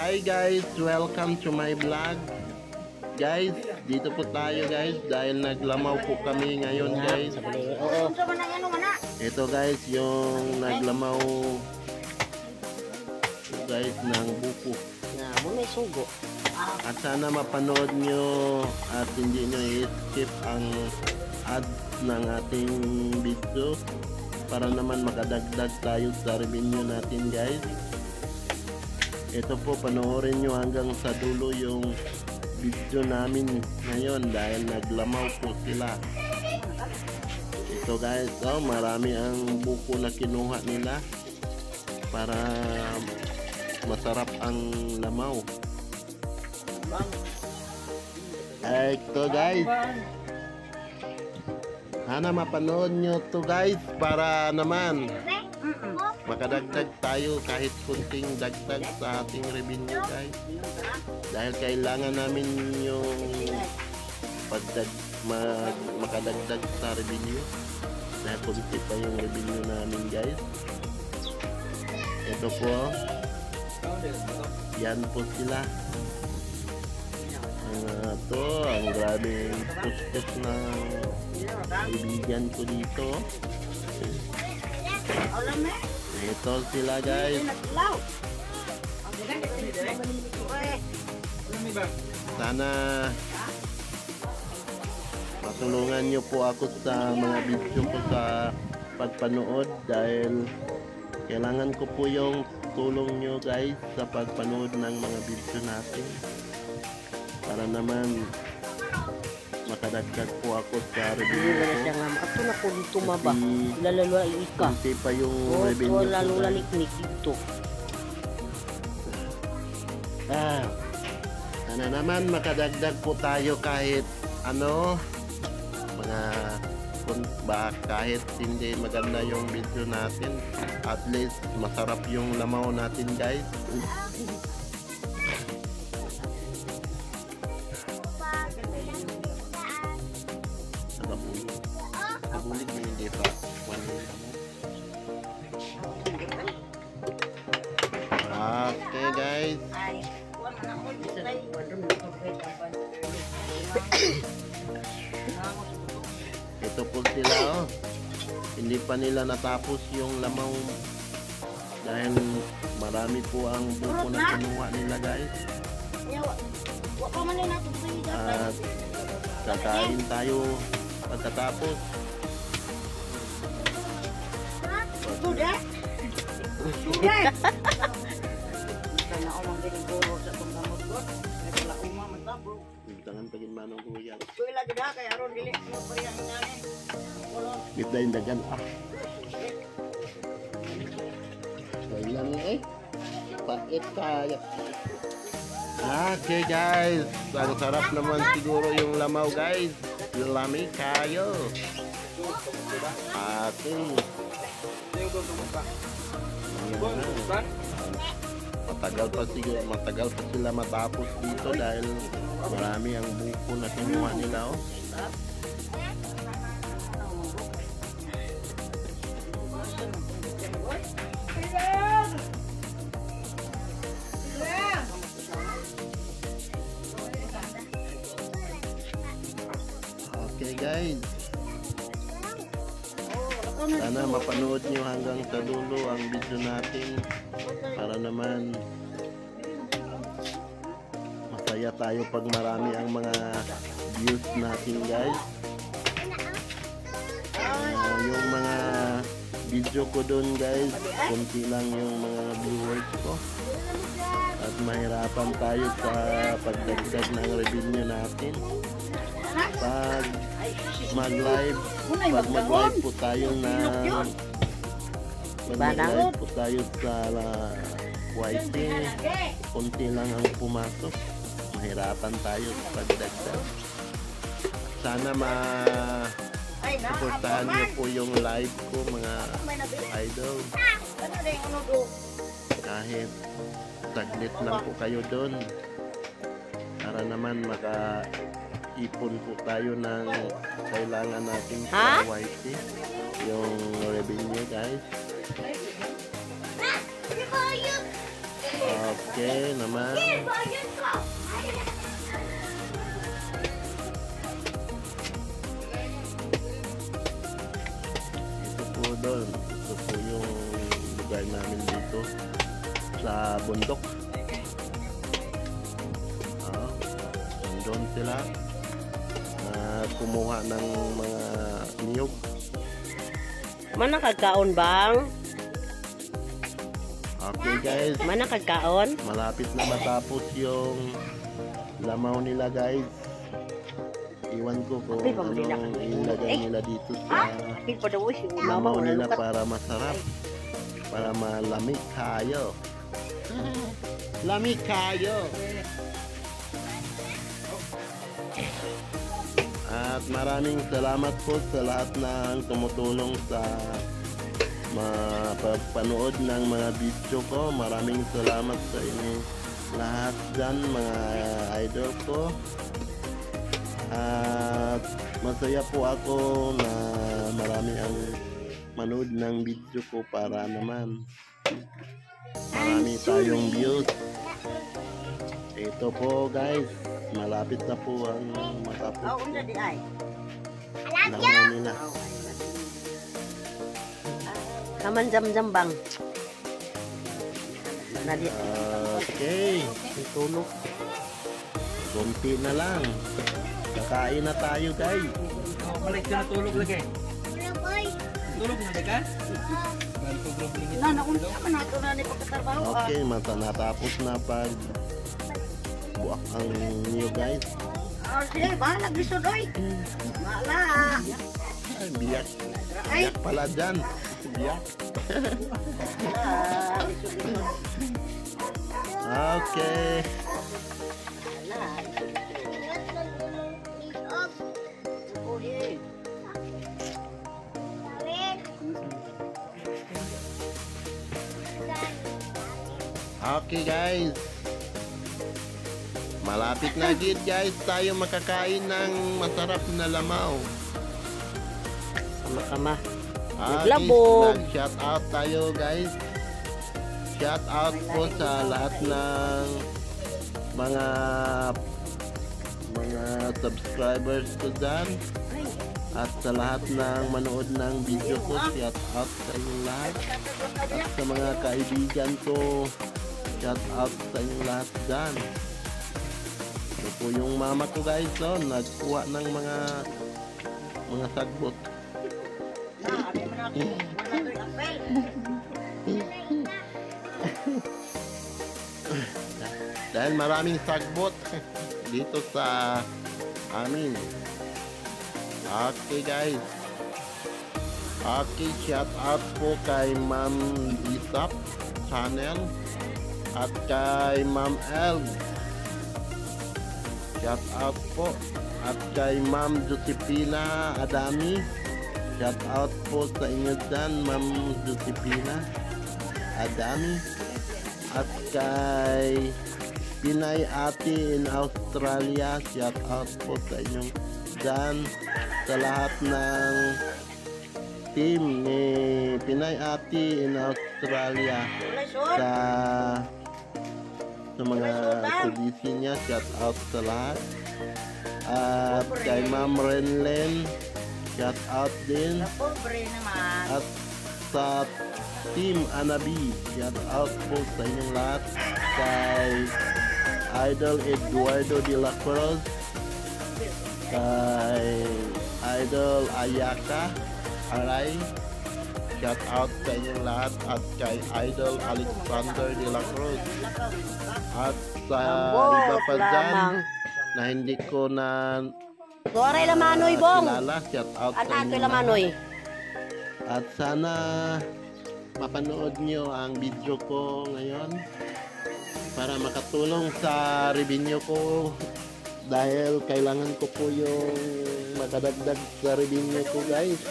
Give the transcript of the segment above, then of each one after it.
Hi guys, welcome to my vlog. Guys, dito po tayo guys dahil naglamaw po kami ngayon guys. Ito guys yung naglamaw guys ng buko. At sana mapanood nyo at hindi nyo i-skip ang ads ng ating video para naman makadagdag tayo sa revenue natin guys. Ito po, panoorin nyo hanggang sa dulo yung video namin ngayon dahil naglamaw po sila. Ito guys, marami ang buko na kinuha nila para masarap ang lamaw. Ito guys, sana mapanood nyo to guys para naman makadagdag tayo kahit kunting dagdag sa ating revenue guys, dahil kailangan namin yung makadagdag sa revenue dahil kunti pa yung revenue namin guys. Ito po, yan po sila. Ang grabing pustos ng kaibigan ko dito. Ito sila guys. Sana matulungan nyo po ako sa mga video ko sa pagpanood dahil kailangan ko po yung tulong nyo guys sa pagpanood ng mga video natin para naman makadagdag po ako sa revenue ko. Kasi pa yung revenue ko. Sana naman makadagdag po tayo kahit kahit hindi maganda yung video natin, at least masarap yung lamaw natin guys. Okay guys, ito po sila hindi pa nila natapos yung lamaw dahil marami po ang buko na kinuha nila guys. At kakain tayo pagkatapos. Tangan pagin manong kuya. Kita yung dagan Sayang pait kaya. Okay guys, ang sarap naman siguro yung lamaw guys. Lami kayo. Matagal pa sila matapos dito dahil marami ang buko na kinuha nila Okay guys, sana mapanood nyo hanggang sa dulo ang video natin para naman masaya tayo pag marami ang mga views natin guys. Yung mga video ko doon guys, konti lang yung mga viewers ko at mahirapan tayo sa pagdagdag ng revenue natin. Pag mag-live po tayo sa YT, konti lang ang pumasok, mahirapan tayo sa pagdagdag. Sana suportahan niyo po yung live ko mga idol, kahit saglit lang po kayo doon para naman makaipon po tayo ng kailangan natin sa YT, yung revenue guys. Okay naman. Ito po doon. Ito po yung lugar namin dito sa bundok. Doon sila kumuha ng mga niyog. Mana kagkaon bang? Okay guys, Mana kagkaon? malapit na matapos yung lamaw nila guys. Iwan ko kung anong ilagay nila dito sa lamaw nila para masarap, para malamig kayo. Lamig kayo. At maraming salamat po sa lahat ng tumutulong sa mapapanood ng mga video ko. Maraming salamat sa inyo lahat dyan, mga idol ko. At masaya po ako na marami ang manood ng video ko para naman marami tayong views. Ito po guys, malapit na po ang matapos lamaw nila. Kaman jam-jam bang? Okay, tulog. Kunti na lang. Kakain na tayo guys. Balik ka na tulog lagi. Tulog na ka? Okay, natapos na pag buwak ang niyo guys. Sige, bahala gusto doy. Mala. Ay, biyak. Biyak pala dyan. Biyak. Okay. Okay guys. Malapit na gid guys tayo makakain ng masarap na lamaw. Sama-sama. Naglabog. Shout out tayo guys. Shout out po sa lahat ng mga subscribers ko dyan. At sa lahat ng manood ng video ko, shout out sa inyong lahat. At sa mga kaibigan ko, shout out sa inyong lahat dyan. Ito po yung mama ko guys, so, nagkuha ng mga sagbot. Dahil maraming sagbot dito sa amin. Okay guys. Okay, shout out po kay Ma'am Isap Channel at kay Ma'am El. Shout out po at kay Ma'am Josepina Adami. Shout out po sa inyo dyan, Ma'am Josepina Adami. At kay Pinay Ate in Australia, shout out po sa inyong dyan, sa lahat ng team ni Pinay Ate in Australia, sa mga service niya, shout out sa lahat. At kay Ma'am Renlen, shout out din. At sa Team Anabi, shout out po sa inyong lahat. Kay Idol Eduardo de la Cruz, kay Idol Ayaka Aray, shout out sa inyong lahat. At kay Idol Alexander de la Cruz. At sa iba pa dyan na hindi ko na Suwaray lamanoy bong. kilala, shout out sa Anak inyong lamanoy. lahat. At sana mapanood nyo ang video ko ngayon para makatulong sa revenue ko, dahil kailangan ko po yung makadagdag sa revenue ko guys,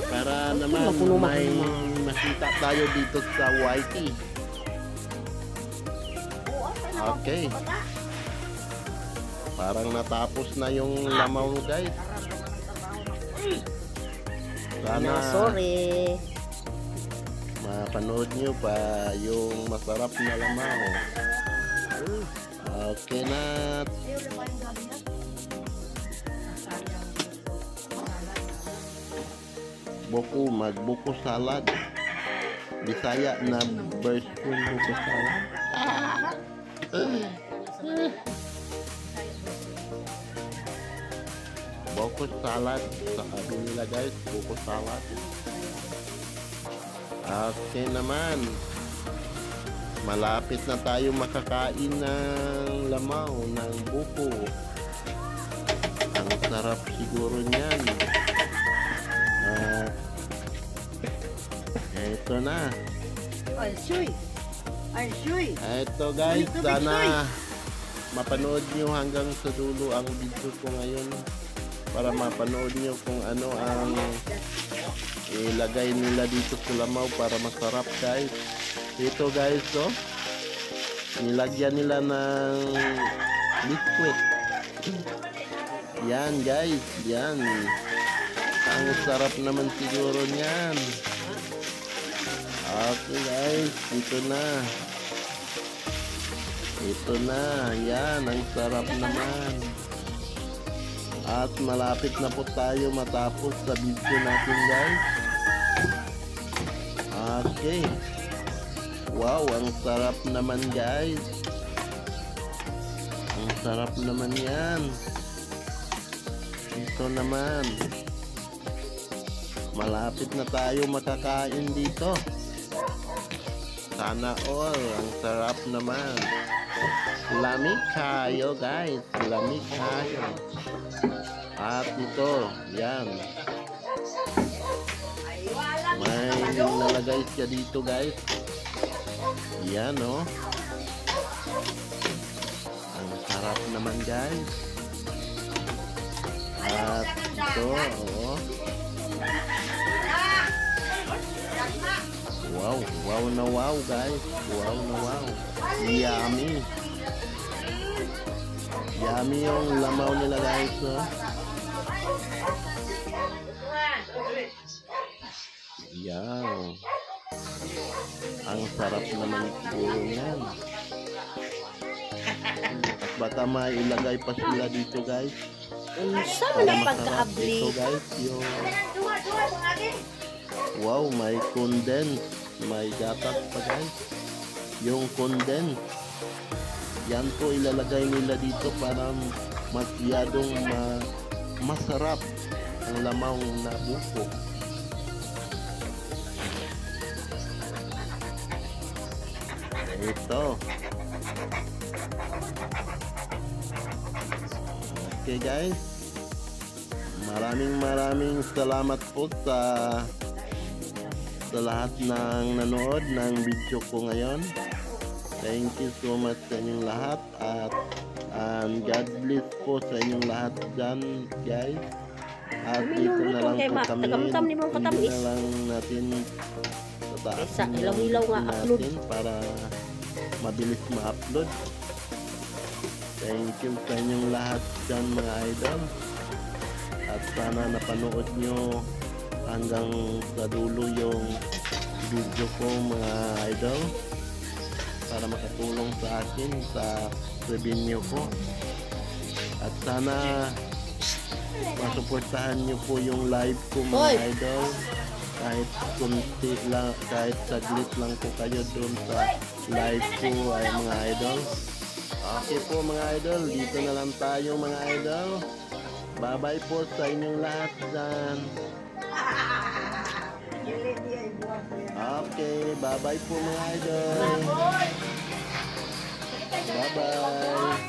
para naman may makita tayo dito sa YT. Okay, parang natapos na yung lamaw guys. Sana Sorry. mapanood nyo pa yung masarap na lamaw. Okay na. Magbuko salad. Bisaya na version buko salad. Buko salad. Sabi nila guys, buko salad. Okay naman. Malapit na tayo makakain ng lamaw ng buko. Ang sarap siguro niyan. Ito na. Ay, shuy. Ito guys, sana mapanood nyo hanggang sa dulo ang video ko ngayon para mapanood nyo kung ano ang ilagay nila dito sa lamaw para masarap guys. Ito guys, oh, nilagyan nila ng liquid. Yan guys, yan. Ang sarap naman siguro niyan. Okay guys, ito na. Ito na, yan, ang sarap naman. At malapit na po tayo matapos sa video natin guys. Okay. Wow, ang sarap naman guys. Ang sarap naman yan. Ito naman. Malapit na tayo makakain dito. Sana all, ang sarap naman. Lamig kayo guys, lamig kayo. At ito, yan. May nalagay siya dito guys. Yan oh. Ang sarap naman guys. At ito, oh. Wow, wow na wow guys. Wow na wow. Yummy. Yummy yung lamaw nila guys, oh. Yan. Ang sarap naman siguro yan. At baka may ilagay pa sila dito guys. Saan na pagkaabli? Ito guys, yung wow, may condense. May gatas pa guys. Yung condense. Yan po ilalagay nila dito para masyadong masarap ang lamaw na buko. Ito. Okay guys. Maraming salamat po sa lahat ng nanood ng video ko ngayon. Thank you so much sa inyong lahat at God bless po sa inyong lahat dyan guys. At dito na lang po kami. Hindi na lang natin ilaw-ilaw nga upload natin para mabilis ma-upload. Thank you sa inyong lahat dyan mga idol. At sana napanood nyo hanggang sa dulo yung video ko mga idol para makatulong sa akin sa revenue ko. At sana masuportahan nyo po yung live ko mga idol. Kahit kunti lang, kahit saglit lang po kayo doon sa live ko ay mga idol. Okay po mga idol, dito na lang tayo mga idol. Bye bye po sa inyong lahat dyan. Okay, bye bye po mga idol. Bye bye.